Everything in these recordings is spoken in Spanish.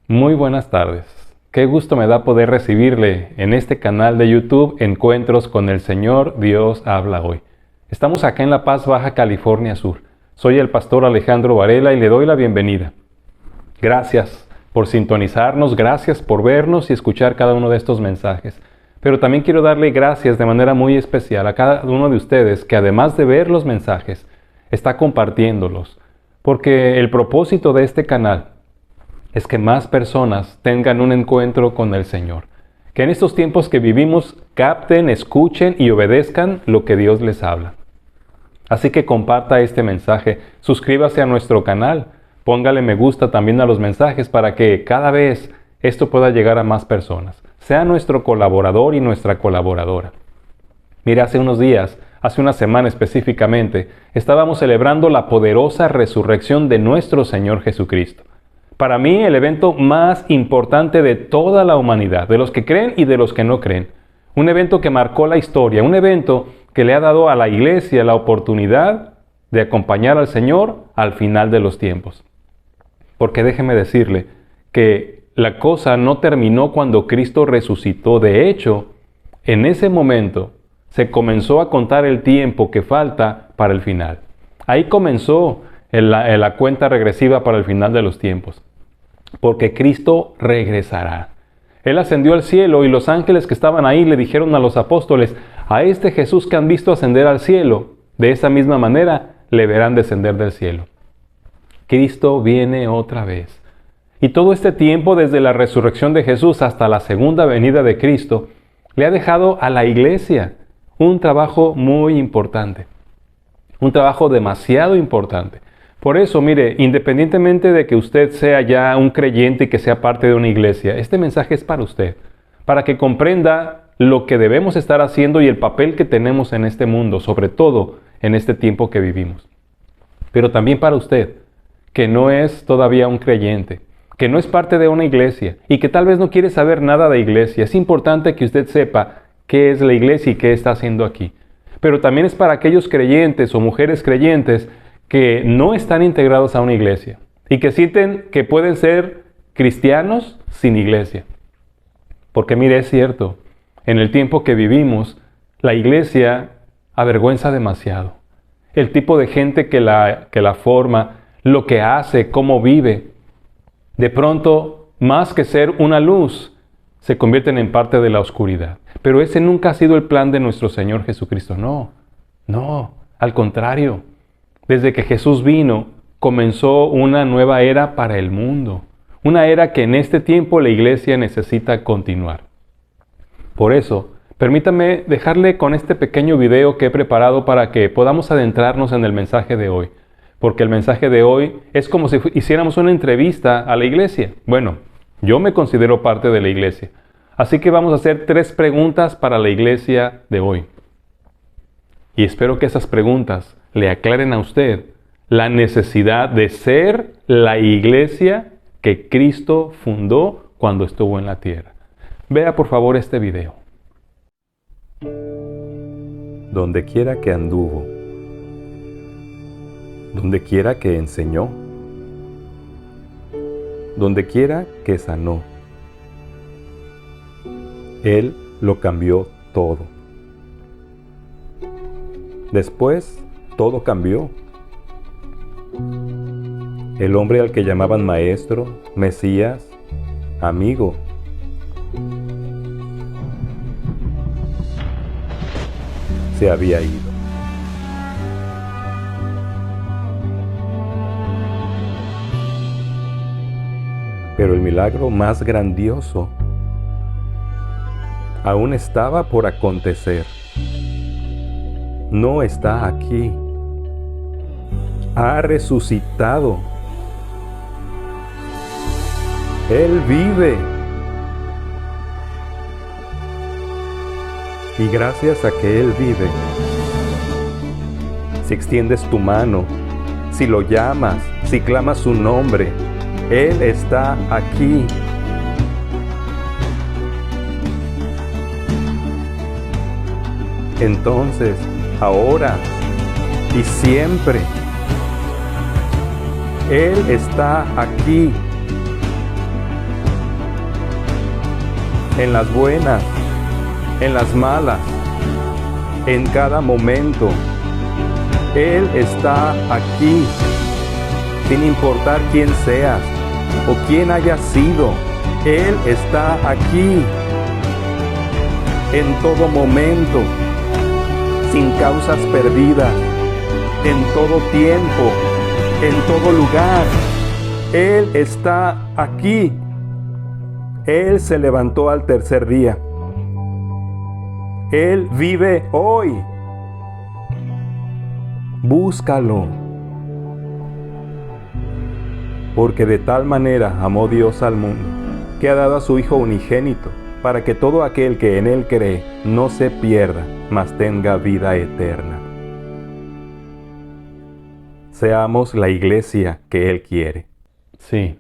Muy buenas tardes. Qué gusto me da poder recibirle en este canal de YouTube Encuentros con el Señor Dios habla hoy. Estamos acá en La Paz, Baja California Sur. Soy el pastor Alejandro Varela y le doy la bienvenida. Gracias por sintonizarnos, gracias por vernos y escuchar cada uno de estos mensajes. Pero también quiero darle gracias de manera muy especial a cada uno de ustedes que además de ver los mensajes, está compartiéndolos. Porque el propósito de este canal es que más personas tengan un encuentro con el Señor. Que en estos tiempos que vivimos capten, escuchen y obedezcan lo que Dios les habla. Así que comparta este mensaje, suscríbase a nuestro canal, póngale me gusta también a los mensajes para que cada vez esto pueda llegar a más personas. Sea nuestro colaborador y nuestra colaboradora. Mira, hace unos días, hace una semana específicamente, estábamos celebrando la poderosa resurrección de nuestro Señor Jesucristo. Para mí, el evento más importante de toda la humanidad, de los que creen y de los que no creen. Un evento que marcó la historia, un evento que le ha dado a la iglesia la oportunidad de acompañar al Señor al final de los tiempos. Porque déjeme decirle que la cosa no terminó cuando Cristo resucitó. De hecho, en ese momento se comenzó a contar el tiempo que falta para el final. Ahí comenzó la cuenta regresiva para el final de los tiempos. Porque Cristo regresará. Él ascendió al cielo y los ángeles que estaban ahí le dijeron a los apóstoles, a este Jesús que han visto ascender al cielo, de esa misma manera le verán descender del cielo. Cristo viene otra vez. Y todo este tiempo, desde la resurrección de Jesús hasta la segunda venida de Cristo, le ha dejado a la iglesia un trabajo muy importante. Un trabajo demasiado importante. Por eso, mire, independientemente de que usted sea ya un creyente y que sea parte de una iglesia, este mensaje es para usted, para que comprenda lo que debemos estar haciendo y el papel que tenemos en este mundo, sobre todo en este tiempo que vivimos. Pero también para usted, que no es todavía un creyente, que no es parte de una iglesia y que tal vez no quiere saber nada de iglesia. Es importante que usted sepa qué es la iglesia y qué está haciendo aquí. Pero también es para aquellos creyentes o mujeres creyentes que no están integrados a una iglesia y que sienten que pueden ser cristianos sin iglesia. Porque mire, es cierto, en el tiempo que vivimos, la iglesia avergüenza demasiado. El tipo de gente que la forma, lo que hace, cómo vive. De pronto, más que ser una luz, se convierten en parte de la oscuridad. Pero ese nunca ha sido el plan de nuestro Señor Jesucristo. No, al contrario. Desde que Jesús vino, comenzó una nueva era para el mundo. Una era que en este tiempo la iglesia necesita continuar. Por eso, permítame dejarle con este pequeño video que he preparado para que podamos adentrarnos en el mensaje de hoy. Porque el mensaje de hoy es como si hiciéramos una entrevista a la iglesia. Bueno, yo me considero parte de la iglesia. Así que vamos a hacer 3 preguntas para la iglesia de hoy. Y espero que esas preguntas le aclaren a usted la necesidad de ser la iglesia que Cristo fundó cuando estuvo en la tierra. Vea por favor este video. Donde quiera que anduvo, donde quiera que enseñó, donde quiera que sanó, Él lo cambió todo. Después, todo cambió. El hombre al que llamaban maestro, Mesías, amigo, se había ido. Pero el milagro más grandioso aún estaba por acontecer. No está aquí. Ha resucitado. Él vive. Y gracias a que Él vive, si extiendes tu mano, si lo llamas, si clamas su nombre, Él está aquí. Entonces, ahora y siempre, Él está aquí. en las buenas, en las malas, en cada momento. Él está aquí, sin importar quién seas o quién hayas sido. Él está aquí, en todo momento, sin causas perdidas, en todo tiempo, en todo lugar. Él está aquí. Él se levantó al tercer día. Él vive hoy. Búscalo. Porque de tal manera amó Dios al mundo, que ha dado a su Hijo unigénito, para que todo aquel que en Él cree no se pierda, mas tenga vida eterna. Seamos la iglesia que Él quiere. Sí,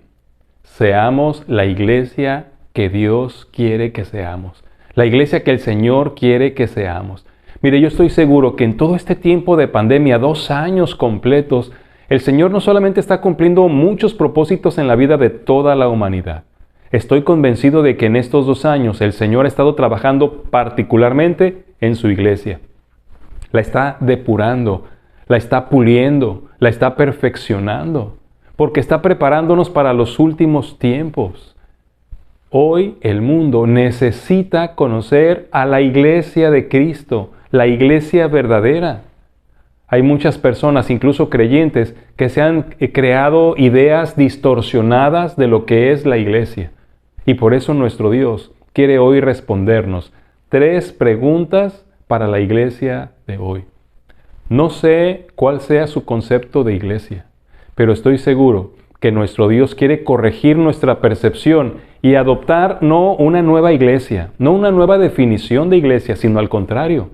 seamos la iglesia que Dios quiere que seamos. La iglesia que el Señor quiere que seamos. Mire, yo estoy seguro que en todo este tiempo de pandemia, 2 años completos, el Señor no solamente está cumpliendo muchos propósitos en la vida de toda la humanidad. Estoy convencido de que en estos 2 años el Señor ha estado trabajando particularmente en su iglesia. La está depurando, la está puliendo, la está perfeccionando, porque está preparándonos para los últimos tiempos. Hoy el mundo necesita conocer a la iglesia de Cristo, la iglesia verdadera. Hay muchas personas, incluso creyentes, que se han creado ideas distorsionadas de lo que es la iglesia. Y por eso nuestro Dios quiere hoy respondernos 3 preguntas para la iglesia de hoy. No sé cuál sea su concepto de iglesia, pero estoy seguro que nuestro Dios quiere corregir nuestra percepción y adoptar no una nueva iglesia, no una nueva definición de iglesia, sino al contrario,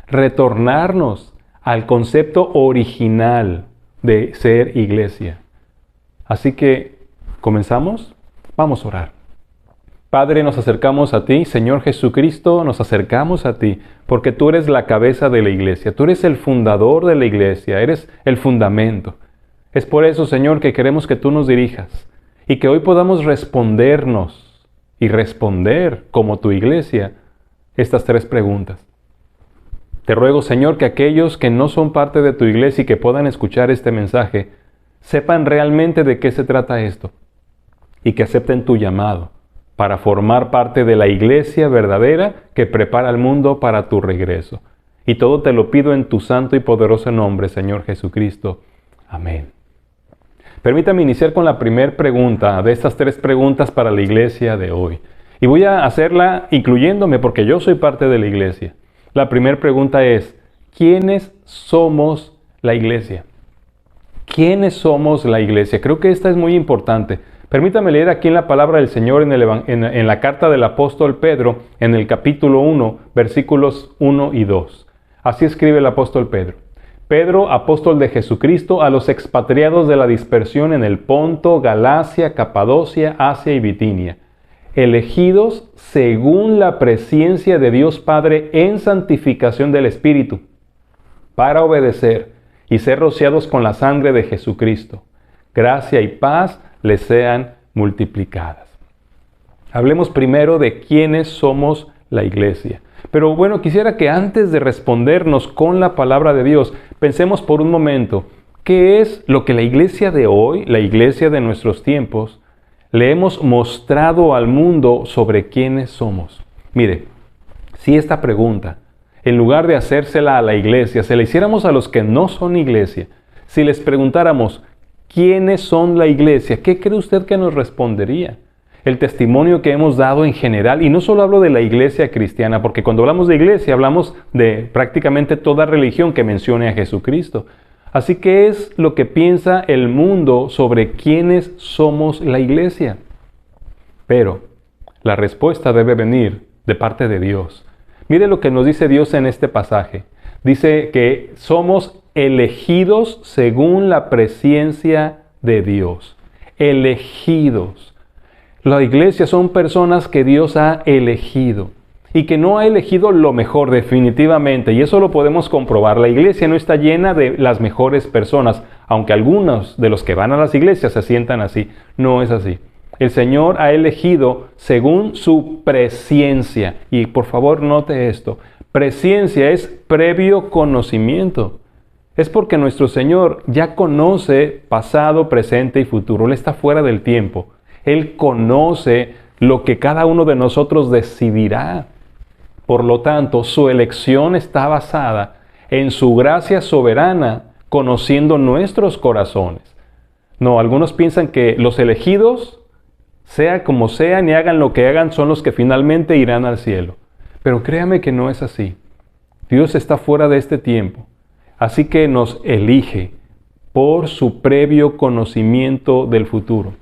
retornarnos al concepto original de ser iglesia. Así que, ¿comenzamos? Vamos a orar. Padre, nos acercamos a ti, Señor Jesucristo, nos acercamos a ti, porque tú eres la cabeza de la iglesia, tú eres el fundador de la iglesia, eres el fundamento. Es por eso, Señor, que queremos que tú nos dirijas y que hoy podamos respondernos y responder como tu iglesia estas 3 preguntas. Te ruego, Señor, que aquellos que no son parte de tu iglesia y que puedan escuchar este mensaje, sepan realmente de qué se trata esto y que acepten tu llamado para formar parte de la iglesia verdadera que prepara al mundo para tu regreso. Y todo te lo pido en tu santo y poderoso nombre, Señor Jesucristo. Amén. Permítame iniciar con la primera pregunta de estas 3 preguntas para la iglesia de hoy. Y voy a hacerla incluyéndome porque yo soy parte de la iglesia. La primera pregunta es, ¿quiénes somos la iglesia? ¿Quiénes somos la iglesia? Creo que esta es muy importante. Permítame leer aquí en la palabra del Señor en la carta del apóstol Pedro, en el capítulo 1, versículos 1 y 2. Así escribe el apóstol Pedro. Pedro, apóstol de Jesucristo, a los expatriados de la dispersión en el Ponto, Galacia, Capadocia, Asia y Bitinia, elegidos según la presencia de Dios Padre en santificación del Espíritu, para obedecer y ser rociados con la sangre de Jesucristo. Gracia y paz les sean multiplicadas. Hablemos primero de quiénes somos la iglesia. Pero bueno, quisiera que antes de respondernos con la palabra de Dios, pensemos por un momento, ¿qué es lo que la iglesia de hoy, la iglesia de nuestros tiempos, le hemos mostrado al mundo sobre quiénes somos? Mire, si esta pregunta, en lugar de hacérsela a la iglesia, se la hiciéramos a los que no son iglesia, si les preguntáramos, ¿quiénes son la iglesia? ¿Qué cree usted que nos respondería? El testimonio que hemos dado en general, y no solo hablo de la iglesia cristiana, porque cuando hablamos de iglesia hablamos de prácticamente toda religión que mencione a Jesucristo. Así que, ¿qué es lo que piensa el mundo sobre quiénes somos la iglesia? Pero la respuesta debe venir de parte de Dios. Mire lo que nos dice Dios en este pasaje. Dice que somos elegidos según la presencia de Dios. Elegidos. La iglesia son personas que Dios ha elegido y que no ha elegido lo mejor definitivamente, y eso lo podemos comprobar. La iglesia no está llena de las mejores personas, aunque algunos de los que van a las iglesias se sientan así. No es así. El Señor ha elegido según su presciencia. Y por favor note esto. Presciencia es previo conocimiento. Es porque nuestro Señor ya conoce pasado, presente y futuro. Él está fuera del tiempo. Él conoce lo que cada uno de nosotros decidirá. Por lo tanto, su elección está basada en su gracia soberana, conociendo nuestros corazones. No, algunos piensan que los elegidos, sea como sean y hagan lo que hagan, son los que finalmente irán al cielo. Pero créame que no es así. Dios está fuera de este tiempo. Así que nos elige por su previo conocimiento del futuro.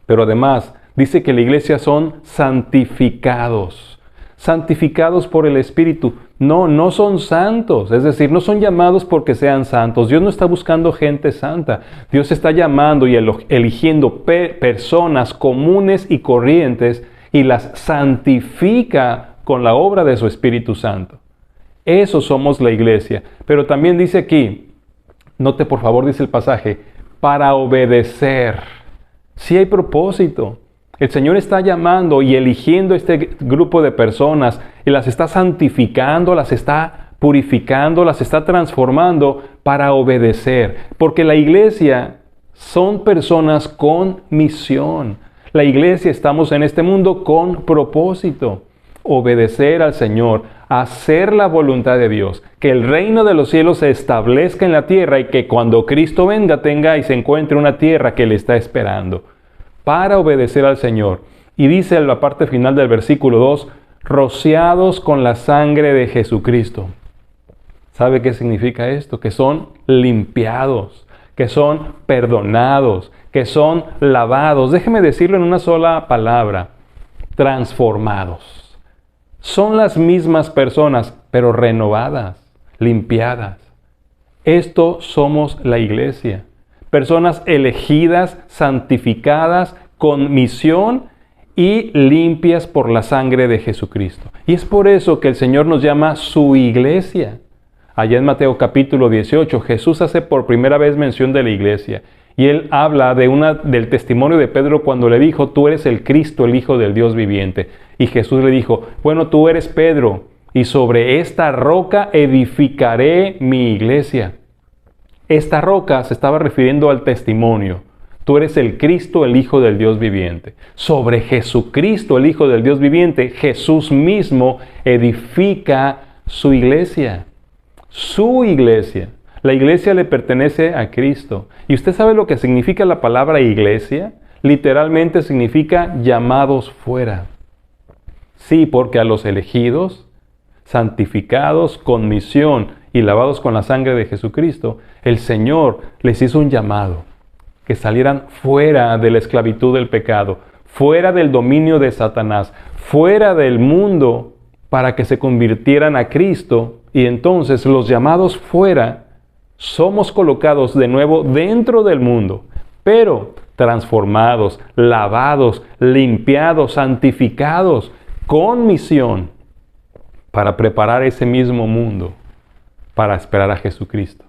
Pero además, dice que la iglesia son santificados. Santificados por el Espíritu. No son santos. Es decir, no son llamados porque sean santos. Dios no está buscando gente santa. Dios está llamando y eligiendo personas comunes y corrientes y las santifica con la obra de su Espíritu Santo. Eso somos la iglesia. Pero también dice aquí, note por favor, dice el pasaje, para obedecer. Sí hay propósito. El Señor está llamando y eligiendo este grupo de personas y las está santificando, las está purificando, las está transformando para obedecer. Porque la iglesia son personas con misión. La iglesia estamos en este mundo con propósito. Obedecer al Señor, hacer la voluntad de Dios, que el reino de los cielos se establezca en la tierra y que cuando Cristo venga tenga y se encuentre una tierra que le está esperando, para obedecer al Señor. Y dice en la parte final del versículo 2, rociados con la sangre de Jesucristo. ¿Sabe qué significa esto? Que son limpiados, que son perdonados, que son lavados. Déjeme decirlo en una sola palabra, transformados. Son las mismas personas, pero renovadas, limpiadas. Esto somos la iglesia. Personas elegidas, santificadas, con misión y limpias por la sangre de Jesucristo. Y es por eso que el Señor nos llama su iglesia. Allá en Mateo capítulo 18, Jesús hace por primera vez mención de la iglesia. Y Él habla del testimonio de Pedro cuando le dijo, tú eres el Cristo, el Hijo del Dios viviente. Y Jesús le dijo, bueno, tú eres Pedro, y sobre esta roca edificaré mi iglesia. Esta roca se estaba refiriendo al testimonio. Tú eres el Cristo, el Hijo del Dios viviente. Sobre Jesucristo, el Hijo del Dios viviente, Jesús mismo edifica su iglesia. Su iglesia. La iglesia le pertenece a Cristo. ¿Y usted sabe lo que significa la palabra iglesia? Literalmente significa llamados fuera. Sí, porque a los elegidos, santificados con misión y lavados con la sangre de Jesucristo, el Señor les hizo un llamado, que salieran fuera de la esclavitud del pecado, fuera del dominio de Satanás, fuera del mundo, para que se convirtieran a Cristo, y entonces los llamados fuera somos colocados de nuevo dentro del mundo, pero transformados, lavados, limpiados, santificados, con misión para preparar ese mismo mundo para esperar a Jesucristo.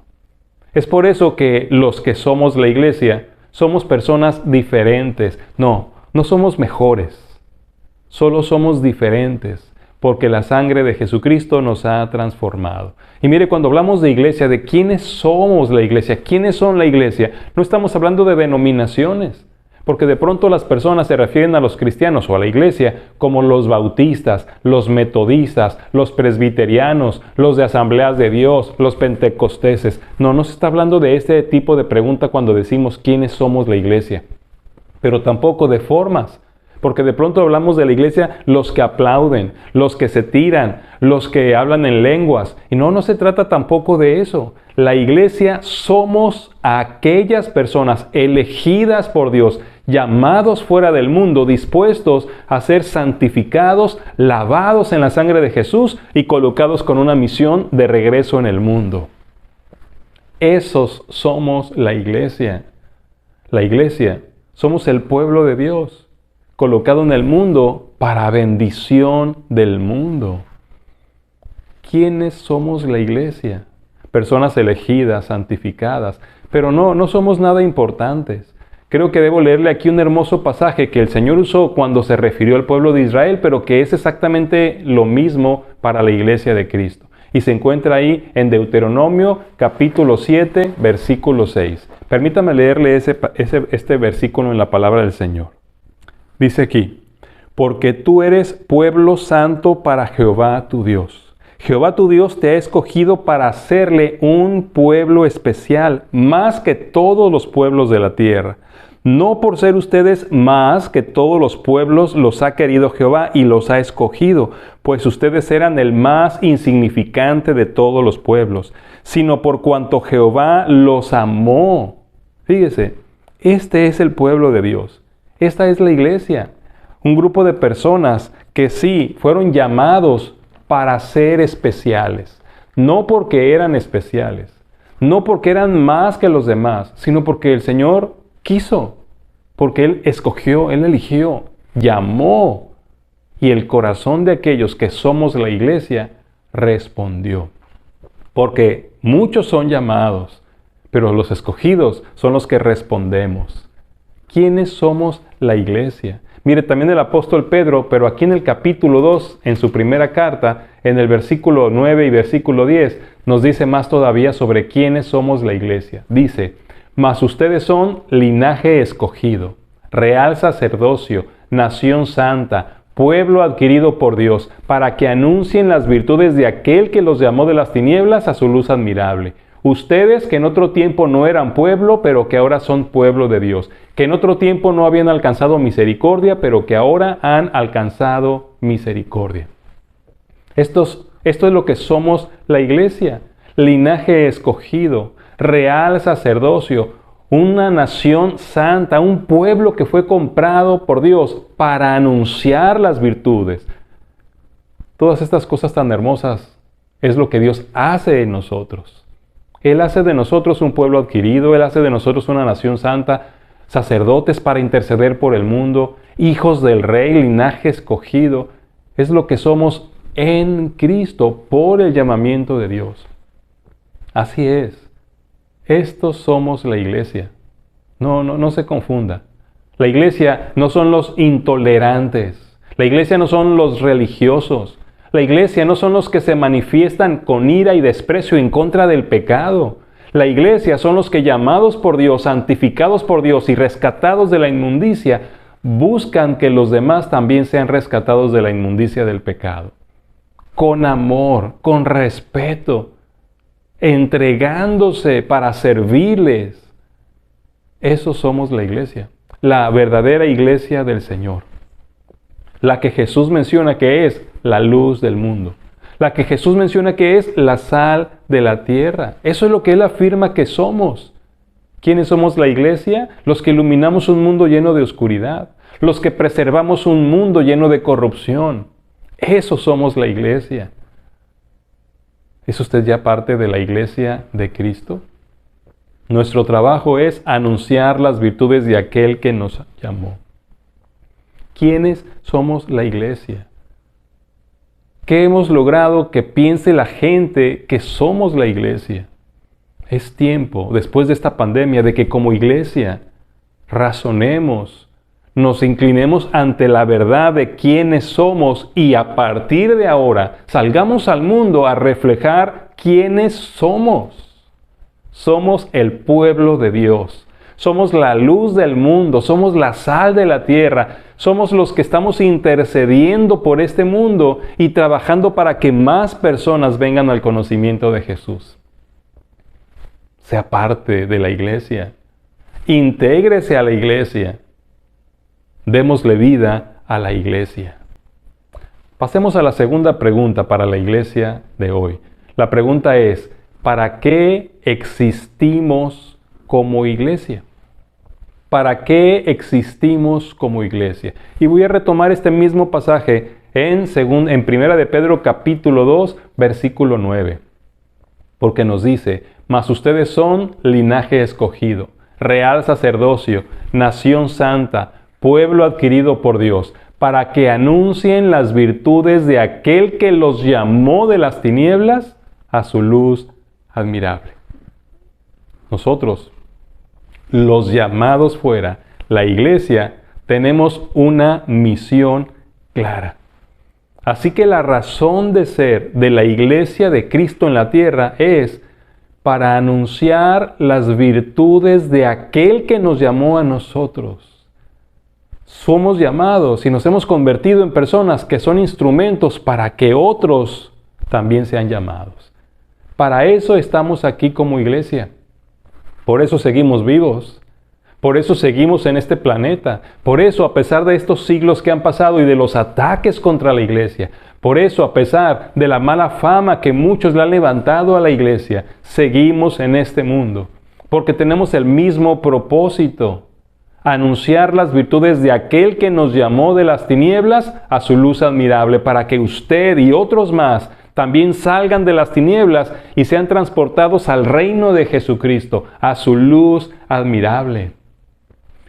Es por eso que los que somos la iglesia somos personas diferentes. No somos mejores, solo somos diferentes, porque la sangre de Jesucristo nos ha transformado. Y mire, cuando hablamos de iglesia, de quiénes somos la iglesia, quiénes son la iglesia, no estamos hablando de denominaciones, porque de pronto las personas se refieren a los cristianos o a la iglesia como los bautistas, los metodistas, los presbiterianos, los de asambleas de Dios, los pentecosteses. No se está hablando de este tipo de pregunta cuando decimos quiénes somos la iglesia, pero tampoco de formas. Porque de pronto hablamos de la iglesia los que aplauden, los que se tiran, los que hablan en lenguas. Y no se trata tampoco de eso. La iglesia somos aquellas personas elegidas por Dios, llamados fuera del mundo, dispuestos a ser santificados, lavados en la sangre de Jesús y colocados con una misión de regreso en el mundo. Esos somos la iglesia. La iglesia, somos el pueblo de Dios, colocado en el mundo para bendición del mundo. ¿Quiénes somos la iglesia? Personas elegidas, santificadas, pero no somos nada importantes. Creo que debo leerle aquí un hermoso pasaje que el Señor usó cuando se refirió al pueblo de Israel, pero que es exactamente lo mismo para la iglesia de Cristo. Y se encuentra ahí en Deuteronomio capítulo 7, versículo 6. Permítame leerle este versículo en la palabra del Señor. Dice aquí: porque tú eres pueblo santo para Jehová tu Dios. Jehová tu Dios te ha escogido para hacerle un pueblo especial, más que todos los pueblos de la tierra. No por ser ustedes más que todos los pueblos los ha querido Jehová y los ha escogido, pues ustedes eran el más insignificante de todos los pueblos, sino por cuanto Jehová los amó. Fíjese, este es el pueblo de Dios. Esta es la iglesia. Un grupo de personas que sí fueron llamados para ser especiales. No porque eran especiales, no porque eran más que los demás, sino porque el Señor quiso, porque Él escogió, Él eligió, llamó, y el corazón de aquellos que somos la iglesia respondió. Porque muchos son llamados, pero los escogidos son los que respondemos. ¿Quiénes somos la iglesia? Mire, también el apóstol Pedro, pero aquí en el capítulo 2, en su primera carta, en el versículo 9 y versículo 10, nos dice más todavía sobre quiénes somos la iglesia. Dice: mas ustedes son linaje escogido, real sacerdocio, nación santa, pueblo adquirido por Dios, para que anuncien las virtudes de aquel que los llamó de las tinieblas a su luz admirable. Ustedes que en otro tiempo no eran pueblo, pero que ahora son pueblo de Dios. Que en otro tiempo no habían alcanzado misericordia, pero que ahora han alcanzado misericordia. Esto es lo que somos la iglesia. Linaje escogido, real sacerdocio, una nación santa, un pueblo que fue comprado por Dios para anunciar las virtudes. Todas estas cosas tan hermosas es lo que Dios hace en nosotros. Él hace de nosotros un pueblo adquirido, Él hace de nosotros una nación santa, sacerdotes para interceder por el mundo, hijos del Rey, linaje escogido. Es lo que somos en Cristo por el llamamiento de Dios. Así es. Estos somos la iglesia. No se confunda. La iglesia no son los intolerantes. La iglesia no son los religiosos. La iglesia no son los que se manifiestan con ira y desprecio en contra del pecado. La iglesia son los que, llamados por Dios, santificados por Dios y rescatados de la inmundicia, buscan que los demás también sean rescatados de la inmundicia del pecado. Con amor, con respeto, entregándose para servirles. Eso somos la iglesia, la verdadera iglesia del Señor. La que Jesús menciona que es la luz del mundo. La que Jesús menciona que es la sal de la tierra. Eso es lo que Él afirma que somos. ¿Quiénes somos la iglesia? Los que iluminamos un mundo lleno de oscuridad. Los que preservamos un mundo lleno de corrupción. Eso somos la iglesia. ¿Es usted ya parte de la iglesia de Cristo? Nuestro trabajo es anunciar las virtudes de aquel que nos llamó. ¿Quiénes somos la iglesia? ¿Qué hemos logrado que piense la gente que somos la iglesia? Es tiempo, después de esta pandemia, de que como iglesia razonemos, nos inclinemos ante la verdad de quiénes somos y a partir de ahora salgamos al mundo a reflejar quiénes somos. Somos el pueblo de Dios. Somos la luz del mundo, somos la sal de la tierra, somos los que estamos intercediendo por este mundo y trabajando para que más personas vengan al conocimiento de Jesús. Sea parte de la iglesia, intégrese a la iglesia, démosle vida a la iglesia. Pasemos a la segunda pregunta para la iglesia de hoy. La pregunta es: ¿para qué existimos como iglesia? ¿Para qué existimos como iglesia? Y voy a retomar este mismo pasaje en 1 de Pedro capítulo 2, versículo 9. Porque nos dice: mas ustedes son linaje escogido, real sacerdocio, nación santa, pueblo adquirido por Dios, para que anuncien las virtudes de aquel que los llamó de las tinieblas a su luz admirable. Nosotros los llamados fuera, la iglesia, tenemos una misión clara. Así que la razón de ser de la iglesia de Cristo en la tierra es para anunciar las virtudes de aquel que nos llamó a nosotros. Somos llamados y nos hemos convertido en personas que son instrumentos para que otros también sean llamados. Para eso estamos aquí como iglesia. Por eso seguimos vivos. Por eso seguimos en este planeta. Por eso, a pesar de estos siglos que han pasado y de los ataques contra la iglesia, por eso, a pesar de la mala fama que muchos le han levantado a la iglesia, seguimos en este mundo. Porque tenemos el mismo propósito: anunciar las virtudes de aquel que nos llamó de las tinieblas a su luz admirable, para que usted y otros más también salgan de las tinieblas y sean transportados al reino de Jesucristo, a su luz admirable.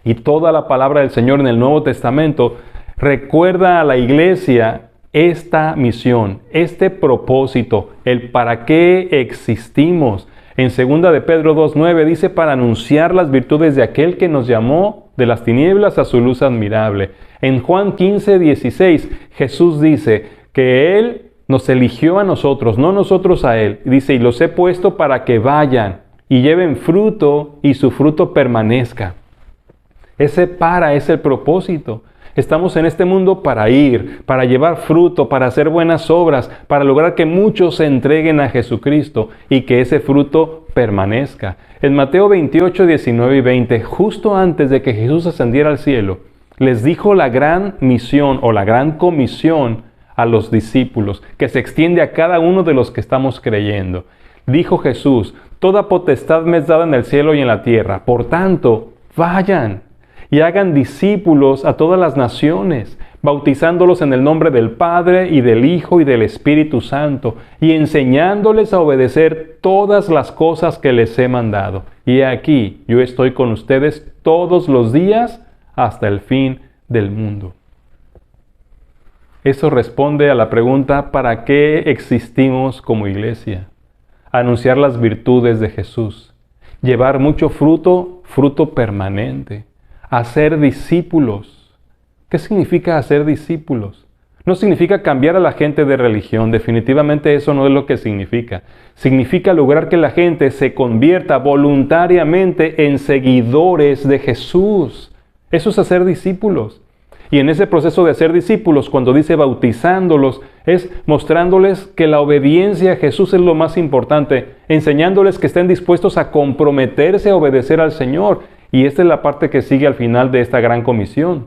Y toda la palabra del Señor en el Nuevo Testamento recuerda a la iglesia esta misión, este propósito, el para qué existimos. En 2 de Pedro 2:9 dice: para anunciar las virtudes de aquel que nos llamó de las tinieblas a su luz admirable. En Juan 15:16 Jesús dice que Él nos eligió a nosotros, no nosotros a Él. Dice: y los he puesto para que vayan y lleven fruto y su fruto permanezca. Ese para es el propósito. Estamos en este mundo para ir, para llevar fruto, para hacer buenas obras, para lograr que muchos se entreguen a Jesucristo y que ese fruto permanezca. En Mateo 28, 19 y 20, justo antes de que Jesús ascendiera al cielo, les dijo la gran misión o la gran comisión a los discípulos, que se extiende a cada uno de los que estamos creyendo. Dijo Jesús: toda potestad me es dada en el cielo y en la tierra. Por tanto, vayan y hagan discípulos a todas las naciones, bautizándolos en el nombre del Padre y del Hijo y del Espíritu Santo, y enseñándoles a obedecer todas las cosas que les he mandado. Y aquí yo estoy con ustedes todos los días hasta el fin del mundo. Eso responde a la pregunta: ¿para qué existimos como iglesia? Anunciar las virtudes de Jesús, llevar mucho fruto, fruto permanente. Hacer discípulos. ¿Qué significa hacer discípulos? No significa cambiar a la gente de religión, definitivamente eso no es lo que significa. Significa lograr que la gente se convierta voluntariamente en seguidores de Jesús. Eso es hacer discípulos. Y en ese proceso de hacer discípulos, cuando dice bautizándolos, es mostrándoles que la obediencia a Jesús es lo más importante, enseñándoles que estén dispuestos a comprometerse a obedecer al Señor. Y esta es la parte que sigue al final de esta gran comisión: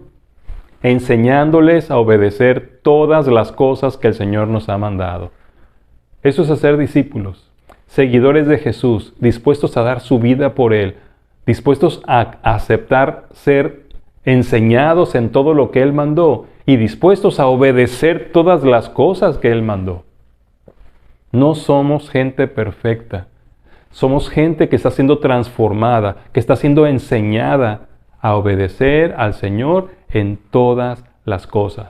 enseñándoles a obedecer todas las cosas que el Señor nos ha mandado. Eso es hacer discípulos, seguidores de Jesús, dispuestos a dar su vida por Él, dispuestos a aceptar ser enseñados en todo lo que Él mandó y dispuestos a obedecer todas las cosas que Él mandó. No somos gente perfecta. Somos gente que está siendo transformada, que está siendo enseñada a obedecer al Señor en todas las cosas.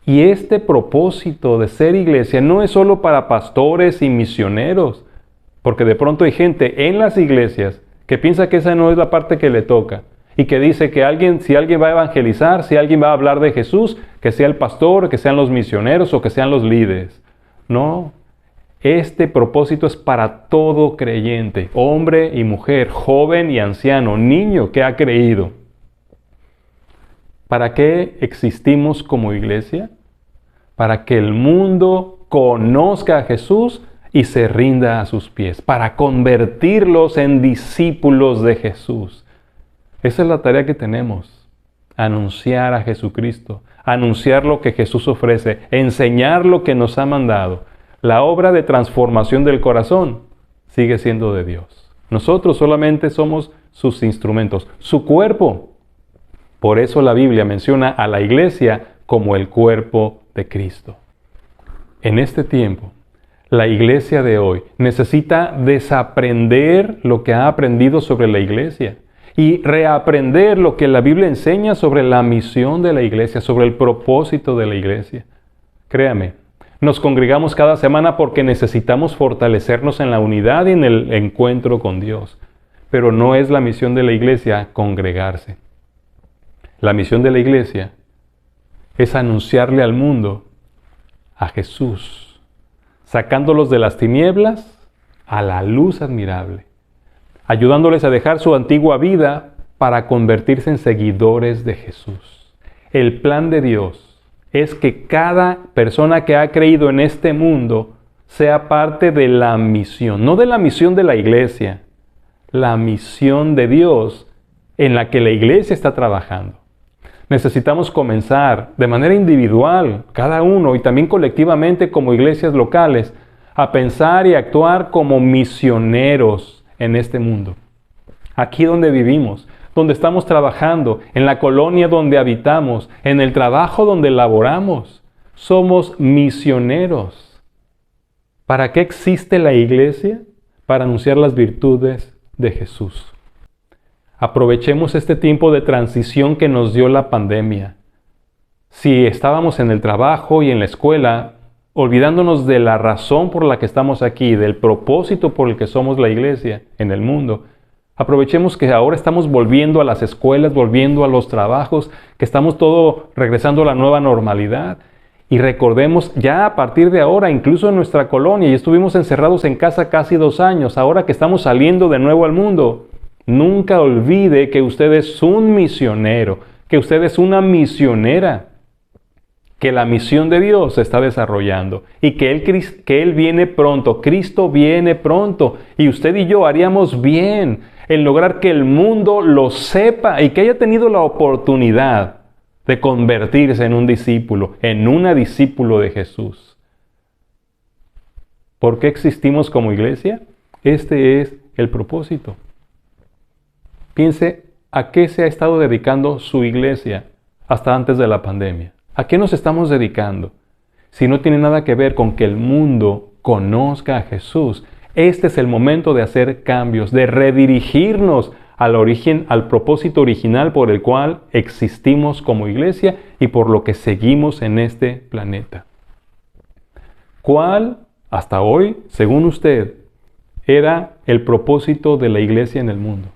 Y este propósito de ser iglesia no es solo para pastores y misioneros, porque de pronto hay gente en las iglesias que piensa que esa no es la parte que le toca y que dice que si alguien va a evangelizar, si alguien va a hablar de Jesús, que sea el pastor, que sean los misioneros o que sean los líderes. No. Este propósito es para todo creyente, hombre y mujer, joven y anciano, niño que ha creído. ¿Para qué existimos como iglesia? Para que el mundo conozca a Jesús y se rinda a sus pies, para convertirlos en discípulos de Jesús. Esa es la tarea que tenemos: anunciar a Jesucristo, anunciar lo que Jesús ofrece, enseñar lo que nos ha mandado. La obra de transformación del corazón sigue siendo de Dios. Nosotros solamente somos sus instrumentos, su cuerpo. Por eso la Biblia menciona a la iglesia como el cuerpo de Cristo. En este tiempo, la iglesia de hoy necesita desaprender lo que ha aprendido sobre la iglesia y reaprender lo que la Biblia enseña sobre la misión de la iglesia, sobre el propósito de la iglesia. Créame, nos congregamos cada semana porque necesitamos fortalecernos en la unidad y en el encuentro con Dios. pero no es la misión de la iglesia congregarse. La misión de la iglesia es anunciarle al mundo a Jesús, sacándolos de las tinieblas a la luz admirable, ayudándoles a dejar su antigua vida para convertirse en seguidores de Jesús. El plan de Dios es que cada persona que ha creído en este mundo sea parte de la misión, no de la misión de la iglesia, la misión de Dios en la que la iglesia está trabajando. Necesitamos comenzar de manera individual, cada uno, y también colectivamente como iglesias locales, a pensar y actuar como misioneros en este mundo. Aquí donde vivimos, donde estamos trabajando, en la colonia donde habitamos, en el trabajo donde laboramos, somos misioneros. ¿Para qué existe la iglesia? Para anunciar las virtudes de Jesús. Aprovechemos este tiempo de transición que nos dio la pandemia. Si estábamos en el trabajo y en la escuela, olvidándonos de la razón por la que estamos aquí, del propósito por el que somos la iglesia en el mundo, aprovechemos que ahora estamos volviendo a las escuelas, volviendo a los trabajos, que estamos todo regresando a la nueva normalidad. Y recordemos ya a partir de ahora, incluso en nuestra colonia, y estuvimos encerrados en casa casi 2 años, ahora que estamos saliendo de nuevo al mundo, nunca olvide que usted es un misionero, que usted es una misionera, que la misión de Dios se está desarrollando y que Él viene pronto, Cristo viene pronto, y usted y yo haríamos bien en lograr que el mundo lo sepa y que haya tenido la oportunidad de convertirse en un discípulo, en una discípulo de Jesús. ¿Por qué existimos como iglesia? Este es el propósito. Piense a qué se ha estado dedicando su iglesia hasta antes de la pandemia. ¿A qué nos estamos dedicando? Si no tiene nada que ver con que el mundo conozca a Jesús, este es el momento de hacer cambios, de redirigirnos al origen, al propósito original por el cual existimos como iglesia y por lo que seguimos en este planeta. ¿Cuál, hasta hoy, según usted, era el propósito de la iglesia en el mundo?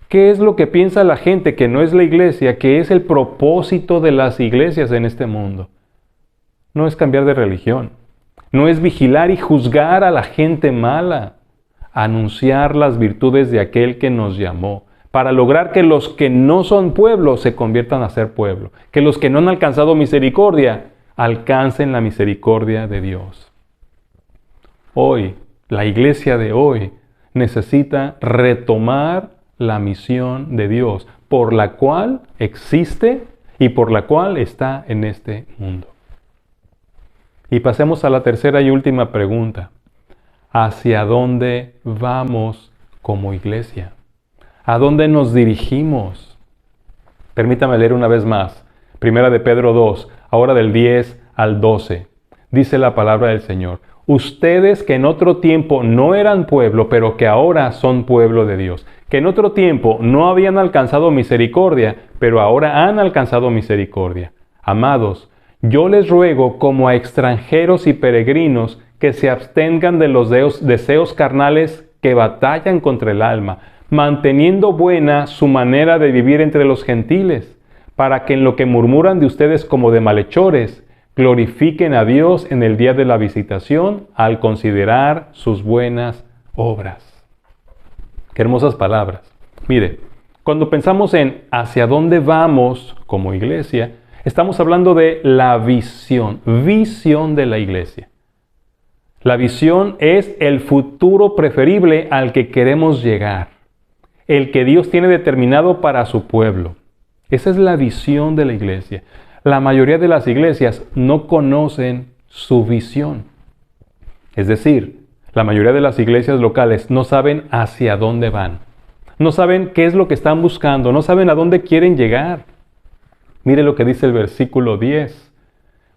¿Qué es lo que piensa la gente que no es la iglesia, que es el propósito de las iglesias en este mundo? No es cambiar de religión, no es vigilar y juzgar a la gente mala, anunciar las virtudes de aquel que nos llamó, para lograr que los que no son pueblo se conviertan a ser pueblo, que los que no han alcanzado misericordia alcancen la misericordia de Dios. Hoy, la iglesia de hoy necesita retomar la misión de Dios, por la cual existe y por la cual está en este mundo. Y pasemos a la tercera y última pregunta. ¿Hacia dónde vamos como iglesia? ¿A dónde nos dirigimos? Permítame leer una vez más. Primera de Pedro 2, ahora del 10 al 12. Dice la palabra del Señor. Ustedes que en otro tiempo no eran pueblo, pero que ahora son pueblo de Dios. Que en otro tiempo no habían alcanzado misericordia, pero ahora han alcanzado misericordia. Amados, yo les ruego como a extranjeros y peregrinos que se abstengan de los deseos carnales que batallan contra el alma, manteniendo buena su manera de vivir entre los gentiles, para que en lo que murmuran de ustedes como de malhechores, glorifiquen a Dios en el día de la visitación al considerar sus buenas obras. Qué hermosas palabras. Mire, cuando pensamos en hacia dónde vamos como iglesia, estamos hablando de la visión de la iglesia. La visión es el futuro preferible al que queremos llegar, el que Dios tiene determinado para su pueblo. Esa es la visión de la iglesia. La mayoría de las iglesias no conocen su visión. Es decir, la mayoría de las iglesias locales no saben hacia dónde van. No saben qué es lo que están buscando, no saben a dónde quieren llegar. Mire lo que dice el versículo 10.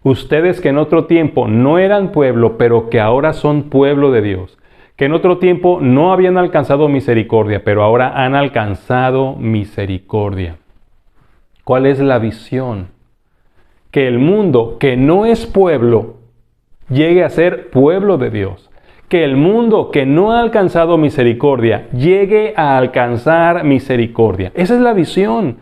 Ustedes que en otro tiempo no eran pueblo, pero que ahora son pueblo de Dios. Que en otro tiempo no habían alcanzado misericordia, pero ahora han alcanzado misericordia. ¿Cuál es la visión? Que el mundo que no es pueblo llegue a ser pueblo de Dios. que el mundo que no ha alcanzado misericordia llegue a alcanzar misericordia. Esa es la visión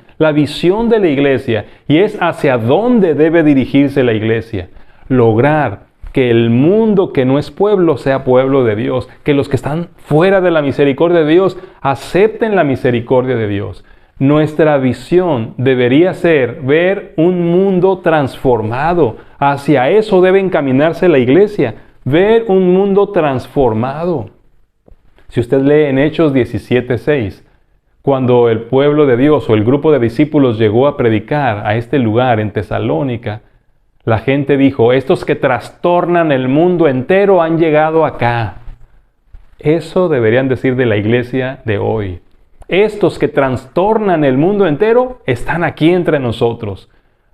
de la iglesia, y es hacia dónde debe dirigirse la iglesia. Lograr que el mundo que no es pueblo sea pueblo de Dios, que los que están fuera de la misericordia de Dios acepten la misericordia de Dios. Nuestra visión debería ser ver un mundo transformado. Hacia eso debe encaminarse la iglesia, ver un mundo transformado. Si usted lee en Hechos 17:6, cuando el pueblo de Dios o el grupo de discípulos llegó a predicar a este lugar en Tesalónica, la gente dijo, estos que trastornan el mundo entero han llegado acá. Eso deberían decir de la iglesia de hoy. Estos que trastornan el mundo entero están aquí entre nosotros,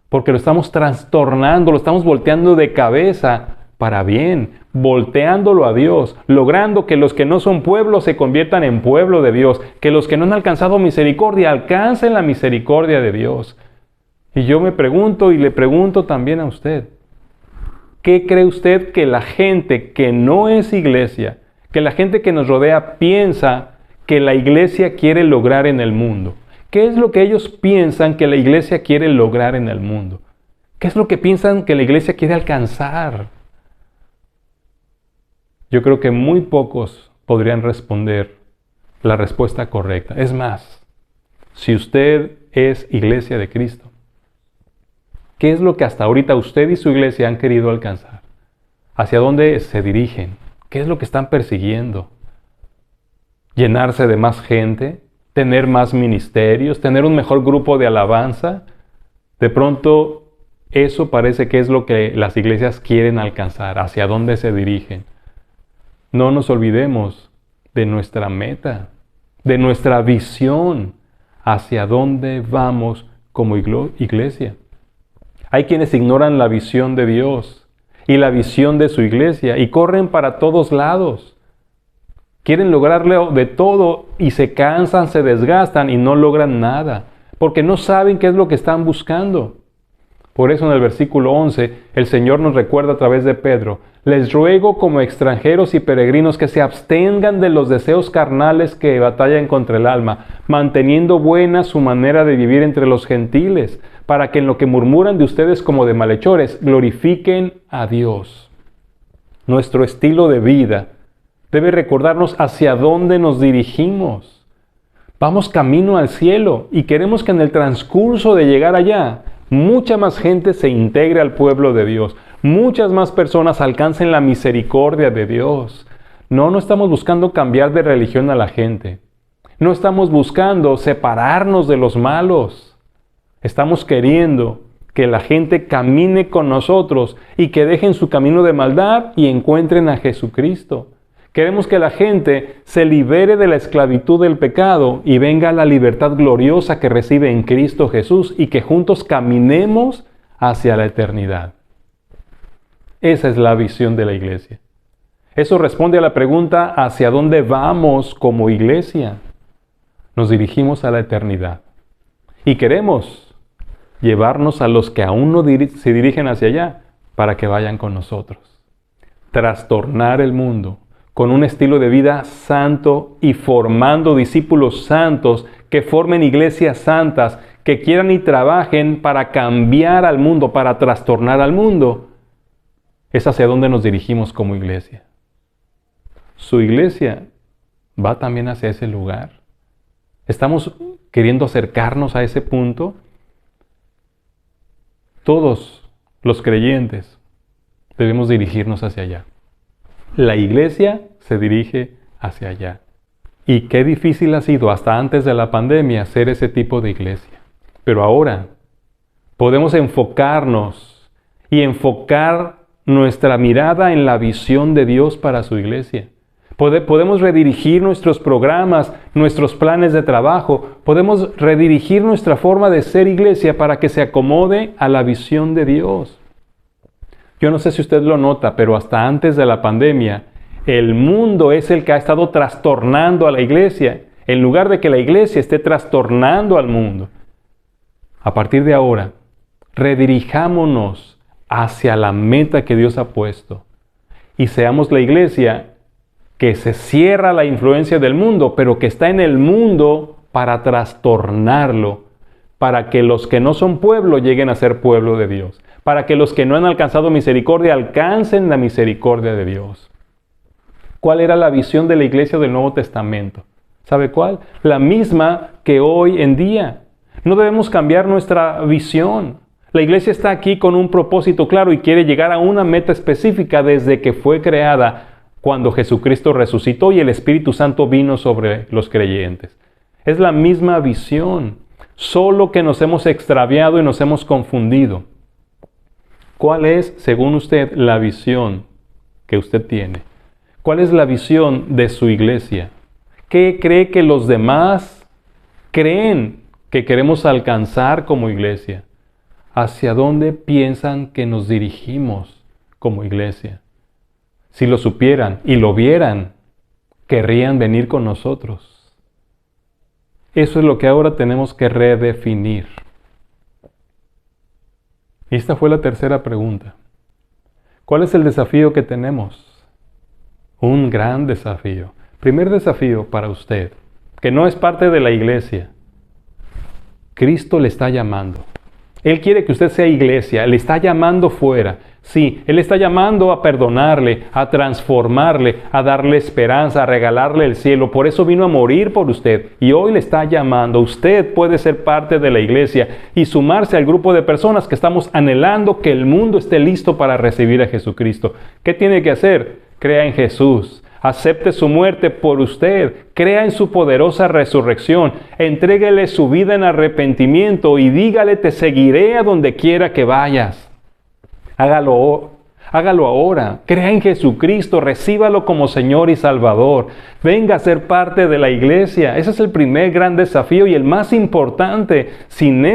porque lo estamos trastornando, lo estamos volteando de cabeza para bien, volteándolo a Dios, logrando que los que no son pueblo se conviertan en pueblo de Dios, que los que no han alcanzado misericordia alcancen la misericordia de Dios. Y yo me pregunto y le pregunto también a usted, ¿qué cree usted que la gente que no es iglesia, que la gente que nos rodea piensa que la iglesia quiere lograr en el mundo? ¿Qué es lo que ellos piensan que la iglesia quiere lograr en el mundo? ¿Qué es lo que piensan que la iglesia quiere alcanzar? Yo creo que muy pocos podrían responder la respuesta correcta. Es más, si usted es iglesia de Cristo, ¿qué es lo que hasta ahorita usted y su iglesia han querido alcanzar? ¿Hacia dónde se dirigen? ¿Qué es lo que están persiguiendo? ¿Llenarse de más gente? ¿Tener más ministerios? ¿Tener un mejor grupo de alabanza? De pronto, eso parece que es lo que las iglesias quieren alcanzar. ¿Hacia dónde se dirigen? No nos olvidemos de nuestra meta, de nuestra visión, hacia dónde vamos como iglesia. Hay quienes ignoran la visión de Dios y la visión de su iglesia y corren para todos lados. Quieren lograrlo de todo y se cansan, se desgastan y no logran nada, porque no saben qué es lo que están buscando. Por eso en el versículo 11, el Señor nos recuerda a través de Pedro, les ruego como extranjeros y peregrinos que se abstengan de los deseos carnales que batallan contra el alma, manteniendo buena su manera de vivir entre los gentiles, para que en lo que murmuran de ustedes como de malhechores, glorifiquen a Dios. Nuestro estilo de vida debe recordarnos hacia dónde nos dirigimos. Vamos camino al cielo y queremos que en el transcurso de llegar allá, mucha más gente se integre al pueblo de Dios. Muchas más personas alcancen la misericordia de Dios. No estamos buscando cambiar de religión a la gente. No estamos buscando separarnos de los malos. Estamos queriendo que la gente camine con nosotros y que dejen su camino de maldad y encuentren a Jesucristo. Queremos que la gente se libere de la esclavitud del pecado y venga a la libertad gloriosa que recibe en Cristo Jesús y que juntos caminemos hacia la eternidad. Esa es la visión de la iglesia. Eso responde a la pregunta ¿hacia dónde vamos como iglesia? Nos dirigimos a la eternidad y queremos llevarnos a los que aún no se dirigen hacia allá para que vayan con nosotros. Trastornar el mundo con un estilo de vida santo y formando discípulos santos que formen iglesias santas, que quieran y trabajen para cambiar al mundo, para trastornar al mundo, es hacia donde nos dirigimos como iglesia. Su iglesia va también hacia ese lugar. ¿Estamos queriendo acercarnos a ese punto? Todos los creyentes debemos dirigirnos hacia allá. La iglesia se dirige hacia allá. Y qué difícil ha sido hasta antes de la pandemia ser ese tipo de iglesia. Pero ahora podemos enfocarnos y enfocar nuestra mirada en la visión de Dios para su iglesia. Podemos redirigir nuestros programas, nuestros planes de trabajo. Podemos redirigir nuestra forma de ser iglesia para que se acomode a la visión de Dios. Yo no sé si usted lo nota, pero hasta antes de la pandemia, el mundo es el que ha estado trastornando a la iglesia, en lugar de que la iglesia esté trastornando al mundo. A partir de ahora, redirijámonos hacia la meta que Dios ha puesto y seamos la iglesia que se cierra a la influencia del mundo, pero que está en el mundo para trastornarlo, para que los que no son pueblo lleguen a ser pueblo de Dios, para que los que no han alcanzado misericordia alcancen la misericordia de Dios. ¿Cuál era la visión de la iglesia del Nuevo Testamento? ¿Sabe cuál? La misma que hoy en día. No debemos cambiar nuestra visión. La iglesia está aquí con un propósito claro y quiere llegar a una meta específica desde que fue creada, cuando Jesucristo resucitó y el Espíritu Santo vino sobre los creyentes. Es la misma visión, solo que nos hemos extraviado y nos hemos confundido. ¿Cuál es, según usted, la visión que usted tiene? ¿Cuál es la visión de su iglesia? ¿Qué cree que los demás creen que queremos alcanzar como iglesia? ¿Hacia dónde piensan que nos dirigimos como iglesia? Si lo supieran y lo vieran, querrían venir con nosotros. Eso es lo que ahora tenemos que redefinir. Y esta fue la tercera pregunta. ¿Cuál es el desafío que tenemos? Un gran desafío. Primer desafío para usted, que no es parte de la iglesia. Cristo le está llamando. Él quiere que usted sea iglesia, le está llamando fuera. Sí, Él está llamando a perdonarle, a transformarle, a darle esperanza, a regalarle el cielo. Por eso vino a morir por usted. Y hoy le está llamando. Usted puede ser parte de la iglesia y sumarse al grupo de personas que estamos anhelando que el mundo esté listo para recibir a Jesucristo. ¿Qué tiene que hacer? Crea en Jesús. Acepte su muerte por usted, crea en su poderosa resurrección, entréguele su vida en arrepentimiento y dígale: te seguiré a donde quiera que vayas. Hágalo ahora, crea en Jesucristo, recíbalo como Señor y Salvador. Venga a ser parte de la iglesia. Ese es el primer gran desafío y el más importante. Sin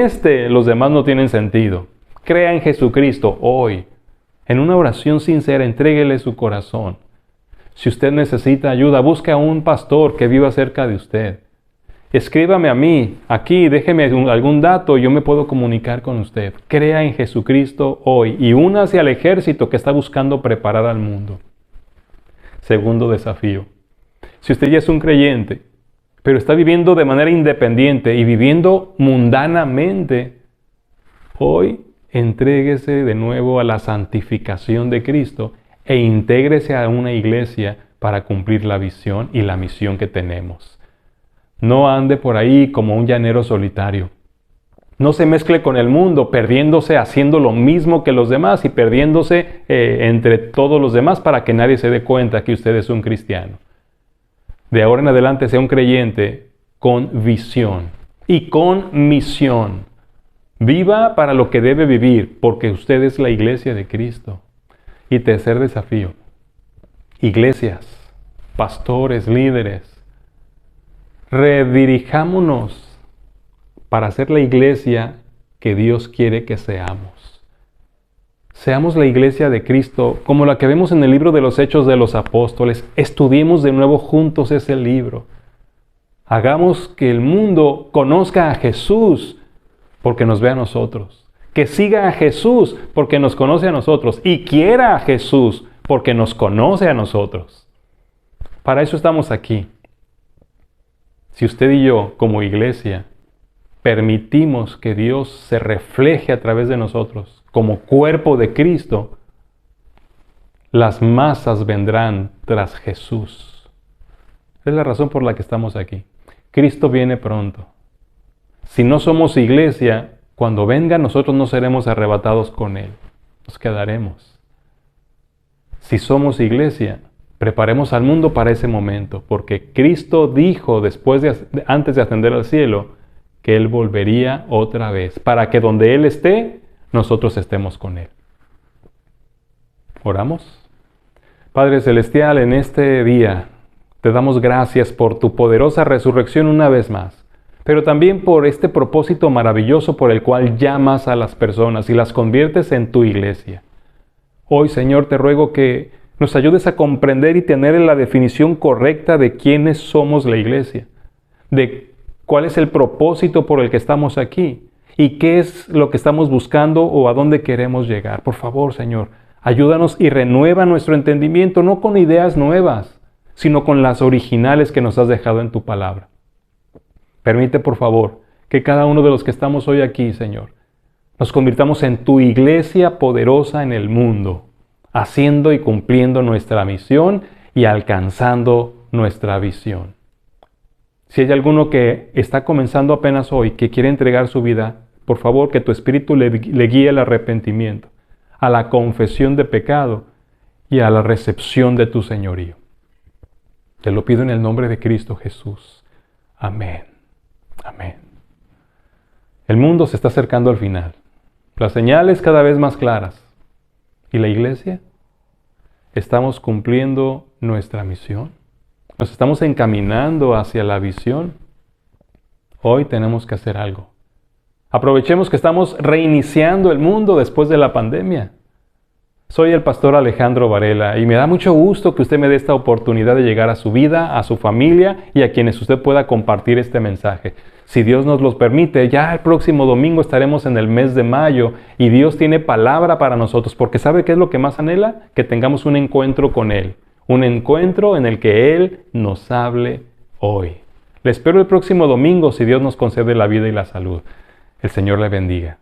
los demás no tienen sentido. Crea en Jesucristo hoy. En una oración sincera, entréguele su corazón. Si usted necesita ayuda, busque a un pastor que viva cerca de usted. Escríbame a mí, aquí, déjeme algún dato y yo me puedo comunicar con usted. Crea en Jesucristo hoy y únase al ejército que está buscando preparar al mundo. Segundo desafío. Si usted ya es un creyente, pero está viviendo de manera independiente y viviendo mundanamente, hoy entréguese de nuevo a la santificación de Cristo e intégrese a una iglesia para cumplir la visión y la misión que tenemos. No ande por ahí como un llanero solitario. No se mezcle con el mundo, perdiéndose, haciendo lo mismo que los demás y perdiéndose entre todos los demás para que nadie se dé cuenta que usted es un cristiano. De ahora en adelante sea un creyente con visión y con misión. Viva para lo que debe vivir, porque usted es la iglesia de Cristo. Y tercer desafío, iglesias, pastores, líderes, redirijámonos para ser la iglesia que Dios quiere que seamos. Seamos la iglesia de Cristo como la que vemos en el libro de los Hechos de los Apóstoles. Estudiemos de nuevo juntos ese libro. Hagamos que el mundo conozca a Jesús porque nos ve a nosotros. Que siga a Jesús porque nos conoce a nosotros y quiera a Jesús porque nos conoce a nosotros. Para eso estamos aquí. Si usted y yo, como iglesia, permitimos que Dios se refleje a través de nosotros como cuerpo de Cristo, las masas vendrán tras Jesús. Es la razón por la que estamos aquí. Cristo viene pronto. Si no somos iglesia, cuando venga, nosotros no seremos arrebatados con Él. Nos quedaremos. Si somos iglesia, preparemos al mundo para ese momento, porque Cristo dijo antes de ascender al cielo que Él volvería otra vez, para que donde Él esté, nosotros estemos con Él. ¿Oramos? Padre Celestial, en este día te damos gracias por tu poderosa resurrección una vez más. Pero también por este propósito maravilloso por el cual llamas a las personas y las conviertes en tu iglesia. Hoy, Señor, te ruego que nos ayudes a comprender y tener la definición correcta de quiénes somos la iglesia, de cuál es el propósito por el que estamos aquí y qué es lo que estamos buscando o a dónde queremos llegar. Por favor, Señor, ayúdanos y renueva nuestro entendimiento, no con ideas nuevas, sino con las originales que nos has dejado en tu palabra. Permite, por favor, que cada uno de los que estamos hoy aquí, Señor, nos convirtamos en tu iglesia poderosa en el mundo, haciendo y cumpliendo nuestra misión y alcanzando nuestra visión. Si hay alguno que está comenzando apenas hoy, que quiere entregar su vida, por favor, que tu Espíritu le guíe al arrepentimiento, a la confesión de pecado y a la recepción de tu señorío. Te lo pido en el nombre de Cristo Jesús. Amén. Amén. El mundo se está acercando al final. Las señales cada vez más claras. ¿Y la iglesia? ¿Estamos cumpliendo nuestra misión? ¿Nos estamos encaminando hacia la visión? Hoy tenemos que hacer algo. Aprovechemos que estamos reiniciando el mundo después de la pandemia. Soy el pastor Alejandro Varela y me da mucho gusto que usted me dé esta oportunidad de llegar a su vida, a su familia y a quienes usted pueda compartir este mensaje. Si Dios nos los permite, ya el próximo domingo estaremos en el mes de mayo y Dios tiene palabra para nosotros porque ¿sabe qué es lo que más anhela? Que tengamos un encuentro con Él. Un encuentro en el que Él nos hable hoy. Le espero el próximo domingo si Dios nos concede la vida y la salud. El Señor le bendiga.